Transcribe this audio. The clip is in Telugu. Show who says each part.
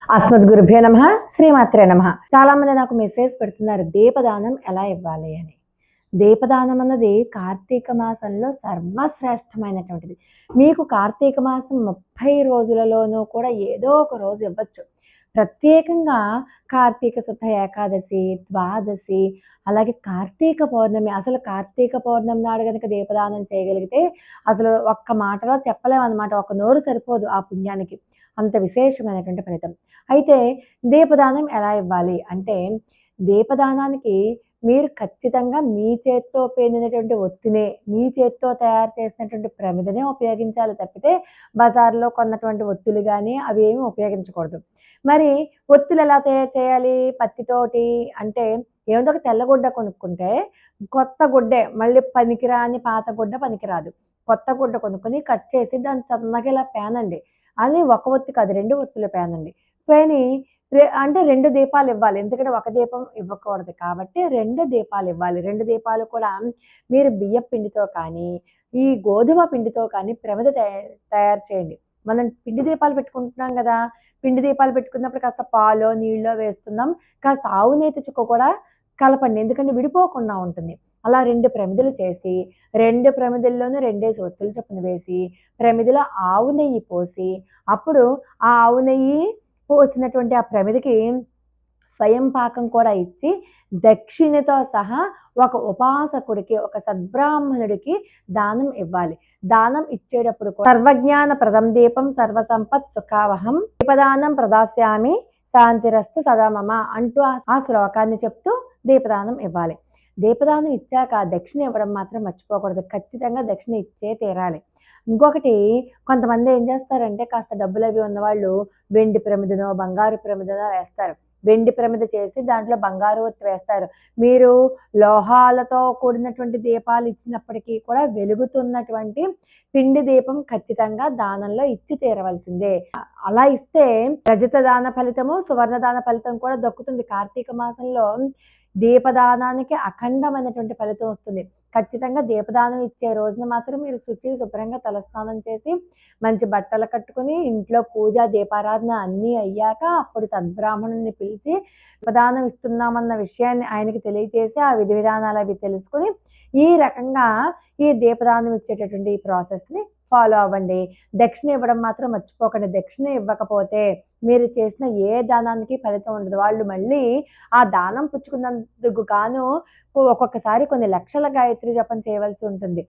Speaker 1: అస్మద్గురుభ్యో నమః. శ్రీమాత్రే నమః. చాలా మంది నాకు మెసేజ్ పెడుతున్నారు, దీపదానం ఎలా ఇవ్వాలి అని. దీపదానం అన్నది కార్తీక మాసంలో సర్వశ్రేష్టమైనటువంటిది. మీకు కార్తీక మాసం 30 రోజులలోనూ కూడా ఏదో ఒక రోజు ఇవ్వచ్చు. ప్రత్యేకంగా కార్తీక శుద్ధ ఏకాదశి, ద్వాదశి, అలాగే కార్తీక పౌర్ణమి. అసలు కార్తీక పౌర్ణమి నాడు గనుక దీపదానం చేయగలిగితే అసలు ఒక్క మాటలో చెప్పలేమనమాట. ఒక నోరు సరిపోదు ఆ పుణ్యానికి. అంత విశేషమైనటువంటి ఫలితం. అయితే దీపదానం ఎలా ఇవ్వాలి అంటే, దీపదానానికి మీరు ఖచ్చితంగా మీ చేత్తో పేనినటువంటి ఒత్తినే, మీ చేత్తో తయారు చేసినటువంటి ప్రమిదనే ఉపయోగించాలి తప్పితే, బజార్‌లో కొన్నటువంటి ఒత్తులు గానీ, అవేమీ ఉపయోగించకూడదు. మరి ఒత్తులు ఎలా తయారు చేయాలి పత్తితోటి అంటే, ఏముంది ఒక తెల్ల గుడ్డ కొనుక్కుంటే, కొత్త గుడ్డే మళ్ళీ పనికిరాని పాత గుడ్డ పనికిరాదు. కొత్త గుడ్డ కొనుక్కొని కట్ చేసి దాన్ని సన్నగా ఇలా పేనండి. అది ఒక ఒత్తి కాదు, 2 ఒత్తులు పేనండి. పేని అంటే 2 దీపాలివ్వాలి. ఎందుకంటే ఒక దీపం ఇవ్వకూడదు కాబట్టి 2 దీపాలివ్వాలి. 2 దీపాలు కూడా మీరు బియ్యపు పిండితో కానీ, ఈ గోధుమ పిండితో కానీ ప్రమిద తయారు చేయండి. మనం పిండి దీపాలు పెట్టుకుంటున్నాం గదా! పిండి దీపాలు పెట్టుకున్నప్పుడు కాస్త పాలో, నీళ్ళో వేస్తున్నాం. కాస్త ఆవు నేతి చుక్క కూడా కలపండి. ఎందుకంటే విడిపోకుండా ఉంటుంది. అలా 2 ప్రమిదలు చేసి, 2 ప్రమిదల్లోనూ 2 ఒత్తులు చొప్పున వేసి, ప్రమిదలో ఆవు నెయ్యి పోసి, అప్పుడు ఆ ఆవు నెయ్యి పోసినటువంటి ఆ ప్రమిదకి స్వయం పాకం కూడా ఇచ్చి, దక్షిణతో సహా ఒక ఉపాసకుడికి, ఒక సద్బ్రాహ్మణుడికి దానం ఇవ్వాలి. దానం ఇచ్చేటప్పుడు కూడా సర్వజ్ఞాన ప్రదం దీపం సర్వసంపత్ సుఖావహం దీపదానం ప్రదాస్యామి శాంతిరస్తు సదా మమ అంటూ ఆ శ్లోకాన్ని చెప్తూ దీపదానం ఇవ్వాలి. దీపదానం ఇచ్చాక దక్షిణ ఇవ్వడం మాత్రం మర్చిపోకూడదు. ఖచ్చితంగా దక్షిణ ఇచ్చే తీరాలి. ఇంకొకటి, కొంతమంది ఏం చేస్తారంటే కాస్త డబ్బులవి ఉన్నవాళ్ళు వెండి ప్రమిదనో, బంగారు ప్రమిదనో వేస్తారు. వెండి ప్రమిద చేసి దాంట్లో బంగారు ఒత్తి వేస్తారు. మీరు లోహాలతో కూడినటువంటి దీపాలు ఇచ్చినప్పటికీ కూడా వెలుగుతున్నటువంటి పిండి దీపం ఖచ్చితంగా దానంలో ఇచ్చి తీరవలసిందే. అలా ఇస్తే రజత దాన ఫలితము, సువర్ణ దాన ఫలితం కూడా దక్కుతుంది. కార్తీక మాసంలో దీపదానానికి అఖండమైనటువంటి ఫలితం వస్తుంది. ఖచ్చితంగా దీపదానం ఇచ్చే రోజున మాత్రం మీరు శుభ్రంగా తలస్నానం చేసి, మంచి బట్టలు కట్టుకొని, ఇంట్లో పూజ, దీపారాధన అన్నీ అయ్యాక అప్పుడు సద్బ్రాహ్మణుడిని పిలిచి దీపదానం ఇస్తున్నామన్న విషయాన్ని ఆయనకి తెలియజేసి, ఆ విధి విధానాలు అవి తెలుసుకొని, ఈ రకంగా ఈ దీపదానం ఇచ్చేటటువంటి ఈ ప్రాసెస్‌ని ఫాలో అవ్వండి. దక్షిణ ఇవ్వడం మాత్రం మర్చిపోకండి. దక్షిణ ఇవ్వకపోతే మీరు చేసిన ఏ దానానికి ఫలితం ఉండదు. వాళ్ళు మళ్ళీ ఆ దానం పుచ్చుకున్నందుకు గాను ఒక్కొక్కసారి కొన్ని లక్షల గాయత్రి జపం చేయవలసి ఉంటుంది.